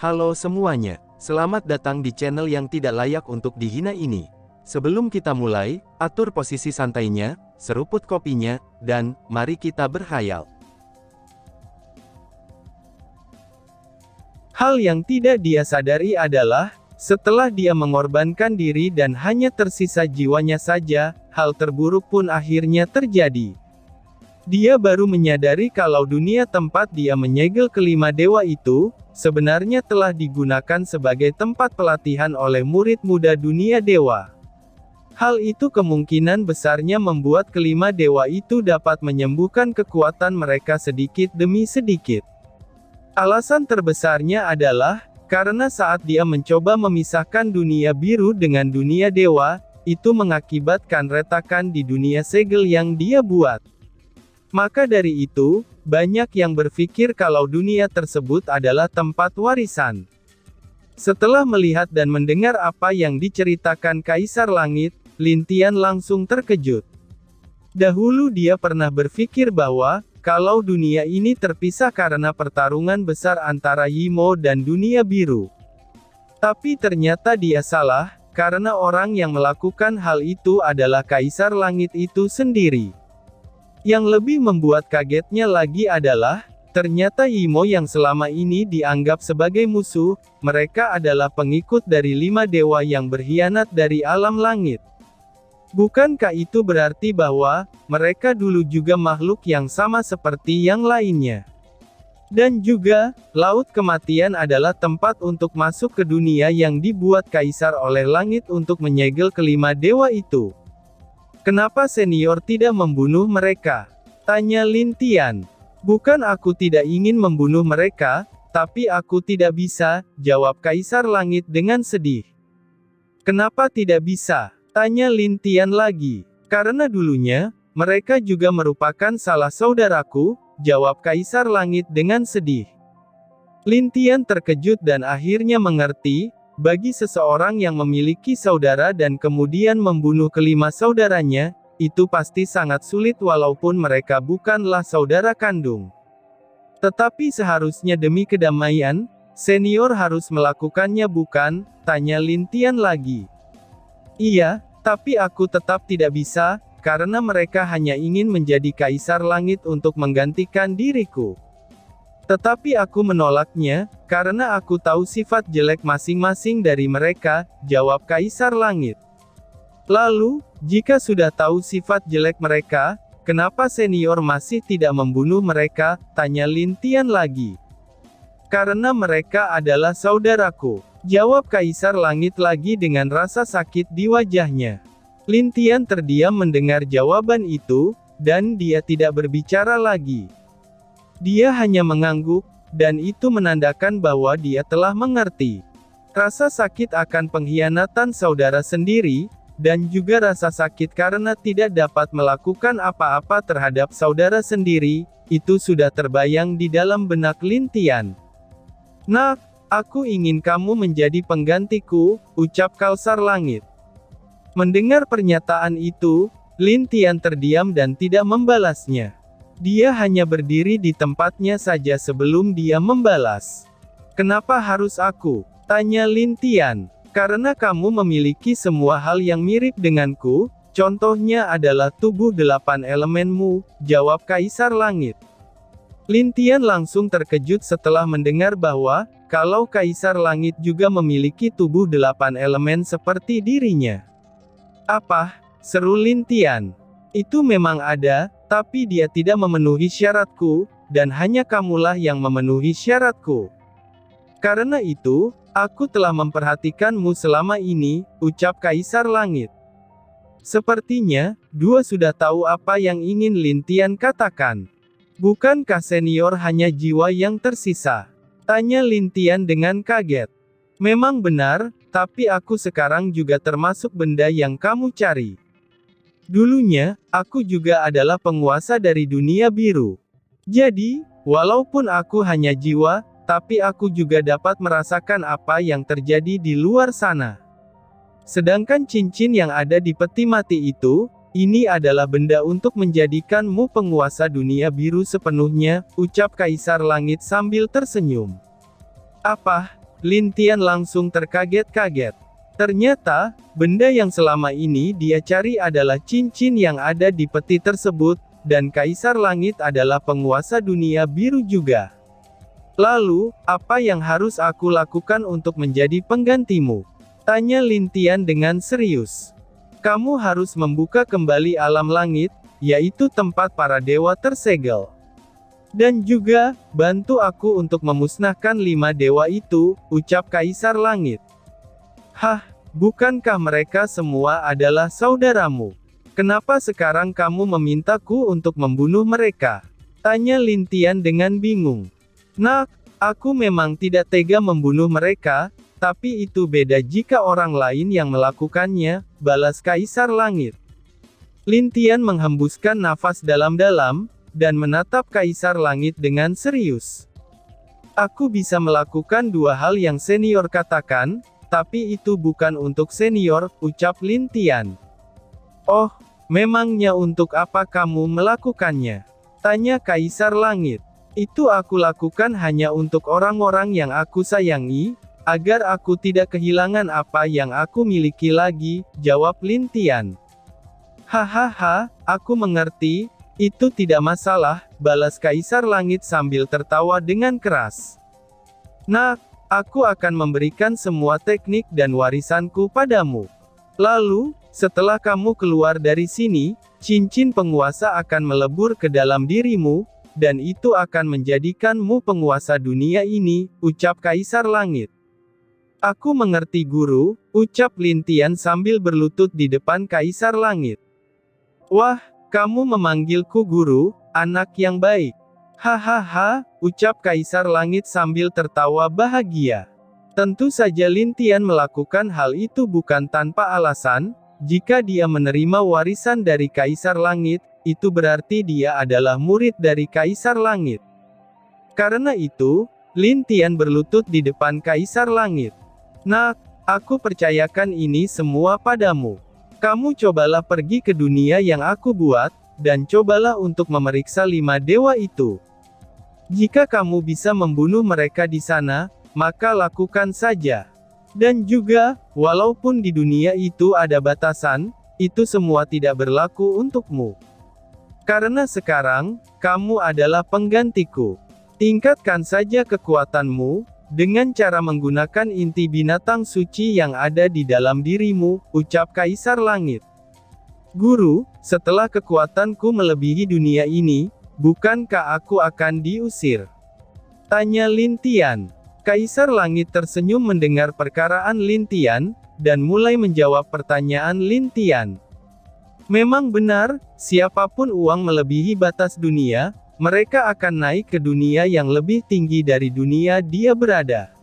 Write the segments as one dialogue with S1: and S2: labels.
S1: Halo semuanya, selamat datang di channel yang tidak layak untuk dihina ini. Sebelum kita mulai, atur posisi santainya, seruput kopinya, dan mari kita berkhayal.
S2: Hal yang tidak dia sadari adalah, setelah dia mengorbankan diri dan hanya tersisa jiwanya saja, hal terburuk pun akhirnya terjadi. Dia baru menyadari kalau dunia tempat dia menyegel kelima dewa itu, sebenarnya telah digunakan sebagai tempat pelatihan oleh murid muda dunia dewa. Hal itu kemungkinan besarnya membuat kelima dewa itu dapat menyembuhkan kekuatan mereka sedikit demi sedikit. Alasan terbesarnya adalah, karena saat dia mencoba memisahkan dunia biru dengan dunia dewa, itu mengakibatkan retakan di dunia segel yang dia buat. Maka dari itu, banyak yang berpikir kalau dunia tersebut adalah tempat warisan. Setelah melihat dan mendengar apa yang diceritakan Kaisar Langit, Lin Tian langsung terkejut. Dahulu dia pernah berpikir bahwa, kalau dunia ini terpisah karena pertarungan besar antara Yimo dan dunia biru. Tapi ternyata dia salah, karena orang yang melakukan hal itu adalah Kaisar Langit itu sendiri. Yang lebih membuat kagetnya lagi adalah, ternyata Yimo yang selama ini dianggap sebagai musuh, mereka adalah pengikut dari 5 dewa yang berkhianat dari alam langit. Bukankah itu berarti bahwa, mereka dulu juga makhluk yang sama seperti yang lainnya? Dan juga, Laut Kematian adalah tempat untuk masuk ke dunia yang dibuat Kaisar oleh langit untuk menyegel kelima dewa itu. Kenapa senior tidak membunuh mereka? Tanya Lin Tian. Bukan aku tidak ingin membunuh mereka, tapi aku tidak bisa, jawab Kaisar Langit dengan sedih. Kenapa tidak bisa? Tanya Lin Tian lagi. Karena dulunya, mereka juga merupakan salah saudaraku, jawab Kaisar Langit dengan sedih. Lin Tian terkejut dan akhirnya mengerti, bagi seseorang yang memiliki saudara dan kemudian membunuh kelima saudaranya, itu pasti sangat sulit walaupun mereka bukanlah saudara kandung. Tetapi seharusnya demi kedamaian, senior harus melakukannya bukan? Tanya Lin Tian lagi. Iya, tapi aku tetap tidak bisa, karena mereka hanya ingin menjadi Kaisar Langit untuk menggantikan diriku. Tetapi aku menolaknya, karena aku tahu sifat jelek masing-masing dari mereka, jawab Kaisar Langit. Lalu, jika sudah tahu sifat jelek mereka, kenapa senior masih tidak membunuh mereka? Tanya Lin Tian lagi. Karena mereka adalah saudaraku, jawab Kaisar Langit lagi dengan rasa sakit di wajahnya. Lin Tian terdiam mendengar jawaban itu, dan dia tidak berbicara lagi. Dia hanya mengangguk, dan itu menandakan bahwa dia telah mengerti. Rasa sakit akan pengkhianatan saudara sendiri, dan juga rasa sakit karena tidak dapat melakukan apa-apa terhadap saudara sendiri, itu sudah terbayang di dalam benak Lin Tian. Nak, aku ingin kamu menjadi penggantiku, ucap Kaisar Langit. Mendengar pernyataan itu, Lin Tian terdiam dan tidak membalasnya. Dia hanya berdiri di tempatnya saja sebelum dia membalas. Kenapa harus aku? Tanya Lin Tian. Karena kamu memiliki semua hal yang mirip denganku, contohnya adalah tubuh 8 elemenmu, jawab Kaisar Langit. Lin Tian langsung terkejut setelah mendengar bahwa, kalau Kaisar Langit juga memiliki tubuh 8 elemen seperti dirinya. Apa? Seru Lin Tian. Itu memang ada, tapi dia tidak memenuhi syaratku, dan hanya kamulah yang memenuhi syaratku. Karena itu, aku telah memperhatikanmu selama ini, ucap Kaisar Langit. Sepertinya, dua sudah tahu apa yang ingin Lin Tian katakan. Bukankah senior hanya jiwa yang tersisa? Tanya Lin Tian dengan kaget. Memang benar, tapi aku sekarang juga termasuk benda yang kamu cari. Dulunya, aku juga adalah penguasa dari dunia biru. Jadi, walaupun aku hanya jiwa, tapi aku juga dapat merasakan apa yang terjadi di luar sana. Sedangkan cincin yang ada di peti mati itu, ini adalah benda untuk menjadikanmu penguasa dunia biru sepenuhnya, ucap Kaisar Langit sambil tersenyum. Apa? Lin Tian langsung terkaget-kaget. Ternyata, benda yang selama ini dia cari adalah cincin yang ada di peti tersebut, dan Kaisar Langit adalah penguasa dunia biru juga. Lalu, apa yang harus aku lakukan untuk menjadi penggantimu? Tanya Lin Tian dengan serius. Kamu harus membuka kembali alam langit, yaitu tempat para dewa tersegel. Dan juga, bantu aku untuk memusnahkan 5 dewa itu, ucap Kaisar Langit. Hah, bukankah mereka semua adalah saudaramu? Kenapa sekarang kamu memintaku untuk membunuh mereka? Tanya Lin Tian dengan bingung. Nak, aku memang tidak tega membunuh mereka, tapi itu beda jika orang lain yang melakukannya, balas Kaisar Langit. Lin Tian menghembuskan nafas dalam-dalam, dan menatap Kaisar Langit dengan serius. Aku bisa melakukan 2 hal yang senior katakan, tapi itu bukan untuk senior, ucap Lin Tian. Oh, memangnya untuk apa kamu melakukannya? Tanya Kaisar Langit. Itu aku lakukan hanya untuk orang-orang yang aku sayangi, agar aku tidak kehilangan apa yang aku miliki lagi, jawab Lin Tian. Hahaha, aku mengerti, itu tidak masalah, balas Kaisar Langit sambil tertawa dengan keras. Nak, aku akan memberikan semua teknik dan warisanku padamu. Lalu, setelah kamu keluar dari sini, cincin penguasa akan melebur ke dalam dirimu, dan itu akan menjadikanmu penguasa dunia ini, ucap Kaisar Langit. Aku mengerti guru, ucap Lin Tian sambil berlutut di depan Kaisar Langit. Wah, kamu memanggilku guru, anak yang baik. Hahaha, ucap Kaisar Langit sambil tertawa bahagia. Tentu saja Lin Tian melakukan hal itu bukan tanpa alasan, jika dia menerima warisan dari Kaisar Langit, itu berarti dia adalah murid dari Kaisar Langit. Karena itu, Lin Tian berlutut di depan Kaisar Langit. Nak, aku percayakan ini semua padamu. Kamu cobalah pergi ke dunia yang aku buat, dan cobalah untuk memeriksa 5 dewa itu. Jika kamu bisa membunuh mereka di sana, maka lakukan saja. Dan juga, walaupun di dunia itu ada batasan, itu semua tidak berlaku untukmu. Karena sekarang, kamu adalah penggantiku. Tingkatkan saja kekuatanmu, dengan cara menggunakan inti binatang suci yang ada di dalam dirimu, ucap Kaisar Langit. Guru, setelah kekuatanku melebihi dunia ini, bukankah aku akan diusir? Tanya Lin Tian. Kaisar Langit tersenyum mendengar perkataan Lin Tian, dan mulai menjawab pertanyaan Lin Tian. Memang benar, siapapun uang melebihi batas dunia, mereka akan naik ke dunia yang lebih tinggi dari dunia dia berada.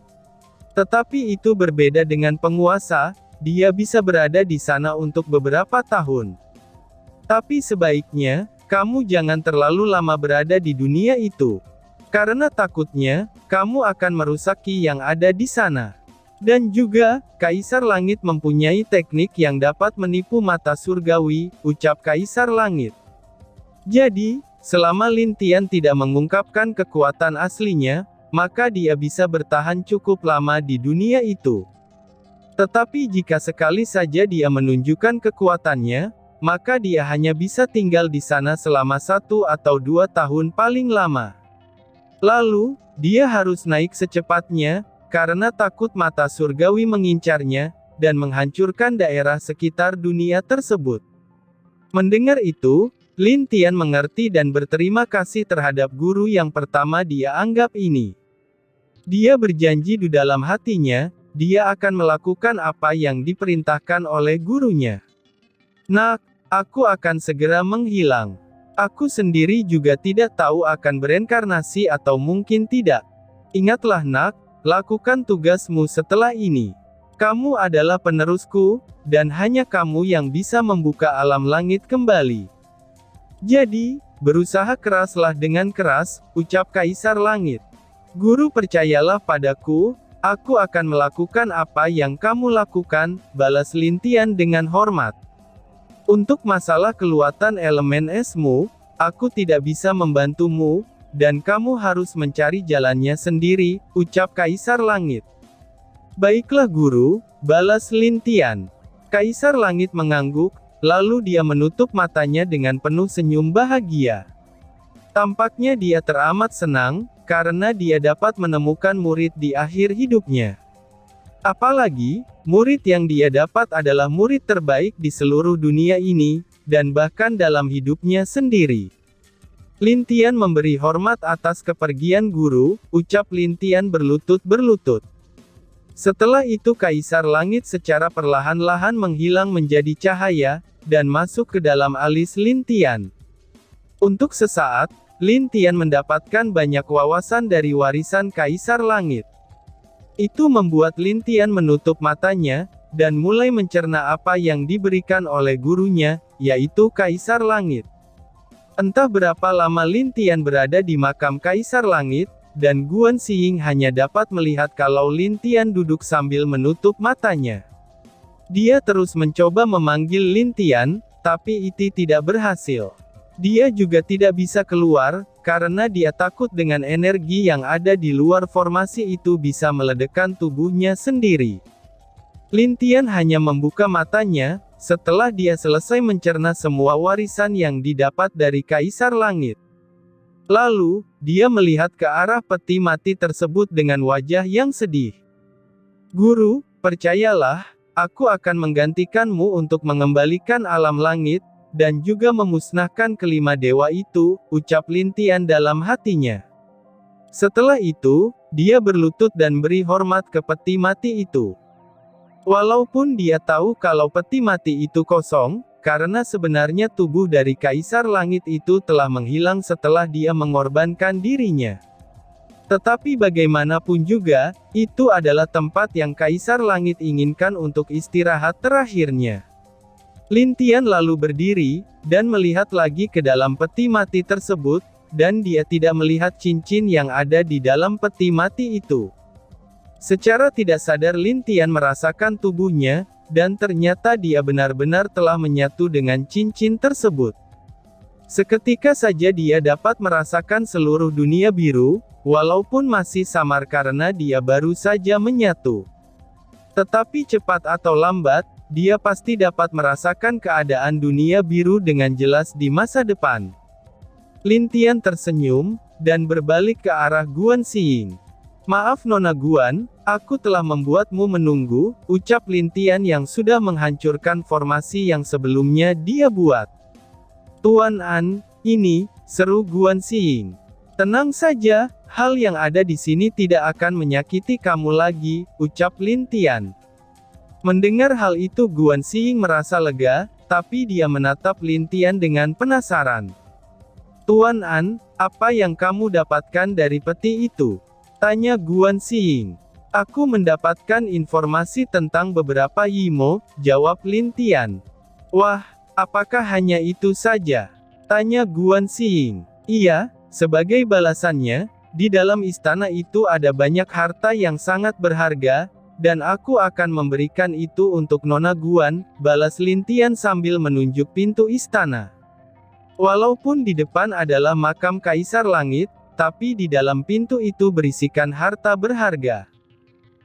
S2: Tetapi itu berbeda dengan penguasa, dia bisa berada di sana untuk beberapa tahun. Tapi sebaiknya, kamu jangan terlalu lama berada di dunia itu. Karena takutnya, kamu akan merusaki yang ada di sana. Dan juga, Kaisar Langit mempunyai teknik yang dapat menipu mata surgawi, ucap Kaisar Langit. Jadi, selama Lin Tian tidak mengungkapkan kekuatan aslinya, maka dia bisa bertahan cukup lama di dunia itu. Tetapi jika sekali saja dia menunjukkan kekuatannya, maka dia hanya bisa tinggal di sana selama 1 atau 2 tahun paling lama. Lalu, dia harus naik secepatnya, karena takut mata surgawi mengincarnya, dan menghancurkan daerah sekitar dunia tersebut. Mendengar itu, Lin Tian mengerti dan berterima kasih terhadap guru yang pertama dia anggap ini. Dia berjanji di dalam hatinya, dia akan melakukan apa yang diperintahkan oleh gurunya. Nak, aku akan segera menghilang. Aku sendiri juga tidak tahu akan bereinkarnasi atau mungkin tidak. Ingatlah nak, lakukan tugasmu setelah ini. Kamu adalah penerusku, dan hanya kamu yang bisa membuka alam langit kembali. Jadi, berusaha keraslah dengan keras, ucap Kaisar Langit. Guru percayalah padaku, aku akan melakukan apa yang kamu lakukan, balas Lin Tian dengan hormat. Untuk masalah keluatan elemen esmu, aku tidak bisa membantumu, dan kamu harus mencari jalannya sendiri, ucap Kaisar Langit. Baiklah guru, balas Lin Tian. Kaisar Langit mengangguk, lalu dia menutup matanya dengan penuh senyum bahagia. Tampaknya dia teramat senang, karena dia dapat menemukan murid di akhir hidupnya. Apalagi, murid yang dia dapat adalah murid terbaik di seluruh dunia ini, dan bahkan dalam hidupnya sendiri. Lin Tian memberi hormat atas kepergian guru, ucap Lin Tian berlutut-berlutut. Setelah itu Kaisar Langit secara perlahan-lahan menghilang menjadi cahaya, dan masuk ke dalam alis Lin Tian. Untuk sesaat, Lin Tian mendapatkan banyak wawasan dari warisan Kaisar Langit. Itu membuat Lin Tian menutup matanya, dan mulai mencerna apa yang diberikan oleh gurunya, yaitu Kaisar Langit. Entah berapa lama Lin Tian berada di makam Kaisar Langit, dan Guan Xiying hanya dapat melihat kalau Lin Tian duduk sambil menutup matanya. Dia terus mencoba memanggil Lin Tian, tapi itu tidak berhasil. Dia juga tidak bisa keluar, karena dia takut dengan energi yang ada di luar formasi itu bisa meledakkan tubuhnya sendiri. Lin Tian hanya membuka matanya, setelah dia selesai mencerna semua warisan yang didapat dari Kaisar Langit. Lalu, dia melihat ke arah peti mati tersebut dengan wajah yang sedih. Guru, percayalah, aku akan menggantikanmu untuk mengembalikan alam langit, dan juga memusnahkan kelima dewa itu, ucap Lin Tian dalam hatinya. Setelah itu, dia berlutut dan beri hormat ke peti mati itu. Walaupun dia tahu kalau peti mati itu kosong, karena sebenarnya tubuh dari Kaisar Langit itu telah menghilang setelah dia mengorbankan dirinya. Tetapi bagaimanapun juga, itu adalah tempat yang Kaisar Langit inginkan untuk istirahat terakhirnya. Lin Tian lalu berdiri, dan melihat lagi ke dalam peti mati tersebut, dan dia tidak melihat cincin yang ada di dalam peti mati itu. Secara tidak sadar Lin Tian merasakan tubuhnya, dan ternyata dia benar-benar telah menyatu dengan cincin tersebut. Seketika saja dia dapat merasakan seluruh dunia biru, walaupun masih samar karena dia baru saja menyatu. Tetapi cepat atau lambat, dia pasti dapat merasakan keadaan dunia biru dengan jelas di masa depan. Lin Tian tersenyum, dan berbalik ke arah Guan Xiying. Maaf Nona Guan, aku telah membuatmu menunggu, ucap Lin Tian yang sudah menghancurkan formasi yang sebelumnya dia buat. Tuan An, ini, seru Guan Xiying. Tenang saja, hal yang ada di sini tidak akan menyakiti kamu lagi, ucap Lin Tian. Mendengar hal itu Guan Xiying merasa lega, tapi dia menatap Lin Tian dengan penasaran. Tuan An, apa yang kamu dapatkan dari peti itu? Tanya Guan Xiying. Aku mendapatkan informasi tentang beberapa Yimo, jawab Lin Tian. Wah, apakah hanya itu saja? Tanya Guan Xiying. Iya, sebagai balasannya, di dalam istana itu ada banyak harta yang sangat berharga, dan aku akan memberikan itu untuk Nona Guan, balas Lin Tian sambil menunjuk pintu istana. Walaupun di depan adalah makam Kaisar Langit, tapi di dalam pintu itu berisikan harta berharga.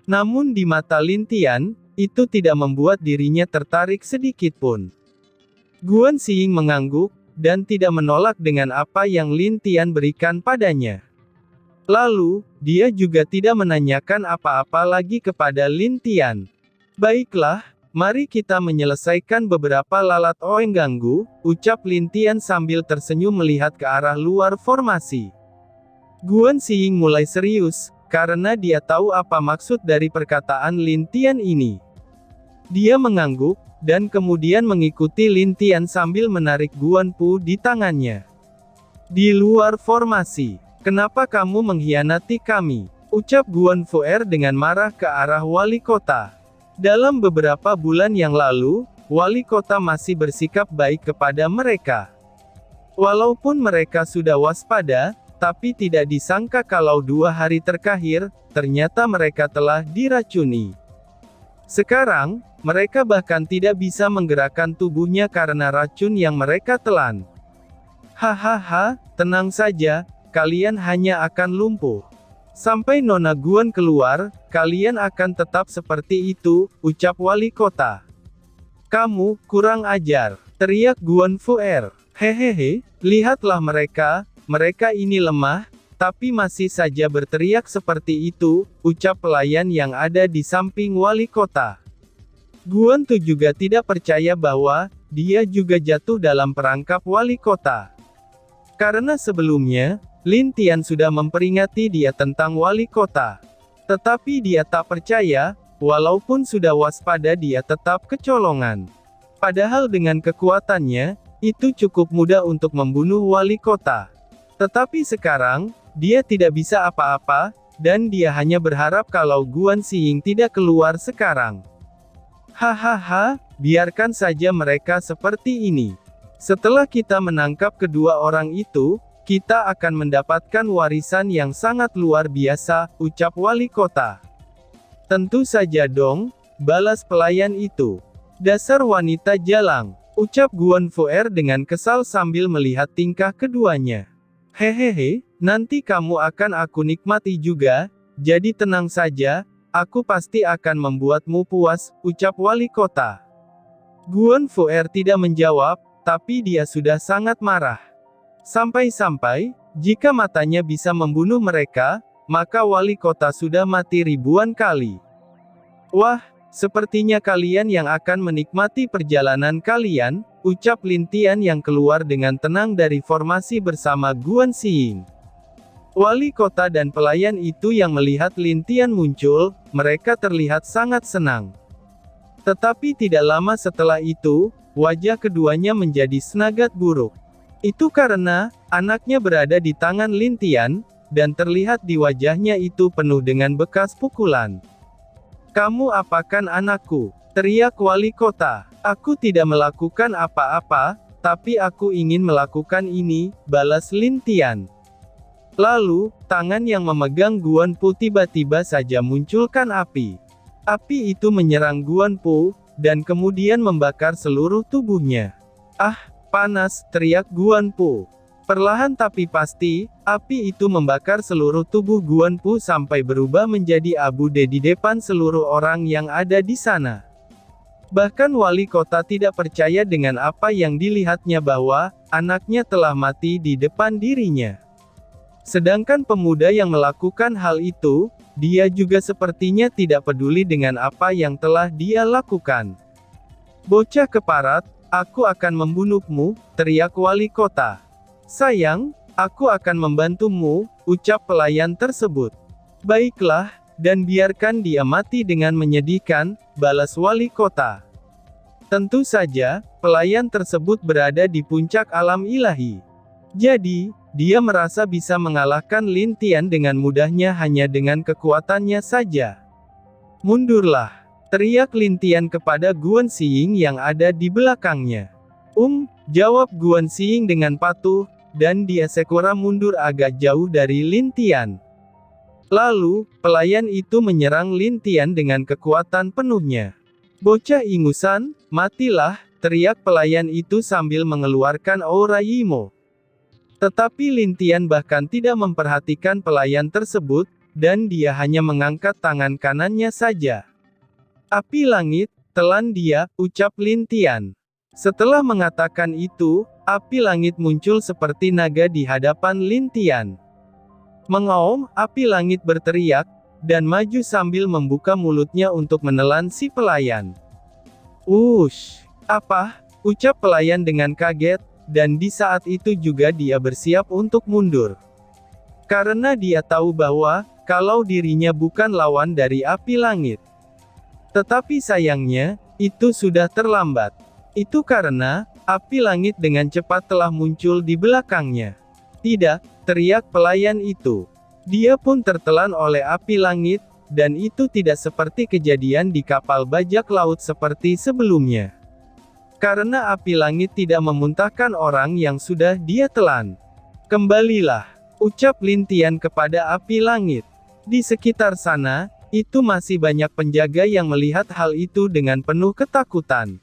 S2: Namun di mata Lin Tian, itu tidak membuat dirinya tertarik sedikit pun. Guan Xiying mengangguk, dan tidak menolak dengan apa yang Lin Tian berikan padanya. Lalu, dia juga tidak menanyakan apa-apa lagi kepada Lin Tian. Baiklah, mari kita menyelesaikan beberapa lalat Oeng ganggu, ucap Lin Tian sambil tersenyum melihat ke arah luar formasi. Guan Xiying mulai serius, karena dia tahu apa maksud dari perkataan Lin Tian ini. Dia mengangguk, dan kemudian mengikuti Lin Tian sambil menarik Guan Pu di tangannya. Di luar formasi, kenapa kamu mengkhianati kami? Ucap Guan Fuer dengan marah ke arah wali kota. Dalam beberapa bulan yang lalu, wali kota masih bersikap baik kepada mereka. Walaupun mereka sudah waspada, tapi tidak disangka kalau 2 hari terakhir, ternyata mereka telah diracuni. Sekarang, mereka bahkan tidak bisa menggerakkan tubuhnya karena racun yang mereka telan. Hahaha, tenang saja, kalian hanya akan lumpuh. Sampai Nona Guan keluar, kalian akan tetap seperti itu, ucap wali kota. Kamu, kurang ajar, teriak Guan Fuer. Hehehe, lihatlah mereka ini lemah, tapi masih saja berteriak seperti itu, ucap pelayan yang ada di samping wali kota. Guan Tu juga tidak percaya bahwa dia juga jatuh dalam perangkap wali kota. Karena sebelumnya, Lin Tian sudah memperingati dia tentang wali kota. Tetapi dia tak percaya, walaupun sudah waspada dia tetap kecolongan. Padahal dengan kekuatannya, itu cukup mudah untuk membunuh wali kota. Tetapi sekarang, dia tidak bisa apa-apa, dan dia hanya berharap kalau Guan Xiying tidak keluar sekarang. Hahaha, biarkan saja mereka seperti ini. Setelah kita menangkap kedua orang itu, kita akan mendapatkan warisan yang sangat luar biasa, ucap wali kota. Tentu saja dong, balas pelayan itu. Dasar wanita jalang, ucap Guan Fuer dengan kesal sambil melihat tingkah keduanya. Hehehe, nanti kamu akan aku nikmati juga, jadi tenang saja, aku pasti akan membuatmu puas, ucap wali kota. Guan Fuer tidak menjawab, tapi dia sudah sangat marah. Sampai-sampai, jika matanya bisa membunuh mereka, maka wali kota sudah mati ribuan kali. Wah, sepertinya kalian yang akan menikmati perjalanan kalian, ucap Lin Tian yang keluar dengan tenang dari formasi bersama Guan Xiying. Wali kota dan pelayan itu yang melihat Lin Tian muncul, mereka terlihat sangat senang. Tetapi tidak lama setelah itu, wajah keduanya menjadi sangat buruk. Itu karena, anaknya berada di tangan Lin Tian, dan terlihat di wajahnya itu penuh dengan bekas pukulan. Kamu apakan anakku? Teriak wali kota. Aku tidak melakukan apa-apa, tapi aku ingin melakukan ini, balas Lin Tian. Lalu, tangan yang memegang Guan Pu tiba-tiba saja munculkan api. Api itu menyerang Guan Pu, dan kemudian membakar seluruh tubuhnya. Ah, panas, teriak Guan Pu. Perlahan tapi pasti, api itu membakar seluruh tubuh Guan Pu sampai berubah menjadi abu di depan seluruh orang yang ada di sana. Bahkan wali kota tidak percaya dengan apa yang dilihatnya bahwa, anaknya telah mati di depan dirinya. Sedangkan pemuda yang melakukan hal itu, dia juga sepertinya tidak peduli dengan apa yang telah dia lakukan. Bocah keparat, aku akan membunuhmu, teriak wali kota. Sayang, aku akan membantumu, ucap pelayan tersebut. Baiklah, dan biarkan dia mati dengan menyedihkan, balas wali kota. Tentu saja, pelayan tersebut berada di puncak alam ilahi. Jadi, dia merasa bisa mengalahkan Lin Tian dengan mudahnya hanya dengan kekuatannya saja. Mundurlah, teriak Lin Tian kepada Guan Xiying yang ada di belakangnya. Jawab Guan Xiying dengan patuh, dan dia segera mundur agak jauh dari Lin Tian. Lalu, pelayan itu menyerang Lin Tian dengan kekuatan penuhnya. Bocah ingusan, matilah, teriak pelayan itu sambil mengeluarkan aura Yimo. Tetapi Lin Tian bahkan tidak memperhatikan pelayan tersebut, dan dia hanya mengangkat tangan kanannya saja. Api langit, telan dia, ucap Lin Tian. Setelah mengatakan itu, api langit muncul seperti naga di hadapan Lin Tian. Mengaum, api langit berteriak, dan maju sambil membuka mulutnya untuk menelan si pelayan. Wush! Apa? Ucap pelayan dengan kaget, dan di saat itu juga dia bersiap untuk mundur. Karena dia tahu bahwa, kalau dirinya bukan lawan dari api langit. Tetapi sayangnya, itu sudah terlambat. Itu karena, api langit dengan cepat telah muncul di belakangnya. Tidak, teriak pelayan itu. Dia pun tertelan oleh api langit, dan itu tidak seperti kejadian di kapal bajak laut seperti sebelumnya. Karena api langit tidak memuntahkan orang yang sudah dia telan. Kembalilah, ucap Lin Tian kepada api langit. Di sekitar sana, itu masih banyak penjaga yang melihat hal itu dengan penuh ketakutan.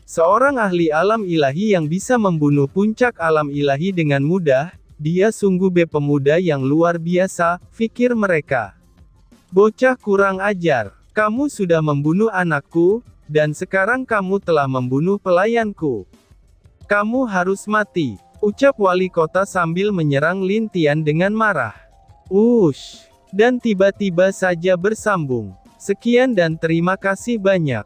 S2: Seorang ahli alam ilahi yang bisa membunuh puncak alam ilahi dengan mudah, Dia sungguh pemuda yang luar biasa, pikir mereka. Bocah kurang ajar, kamu sudah membunuh anakku, dan sekarang kamu telah membunuh pelayanku. Kamu harus mati, ucap wali kota sambil menyerang Lin Tian dengan marah. Dan tiba-tiba saja bersambung. Sekian dan terima kasih banyak.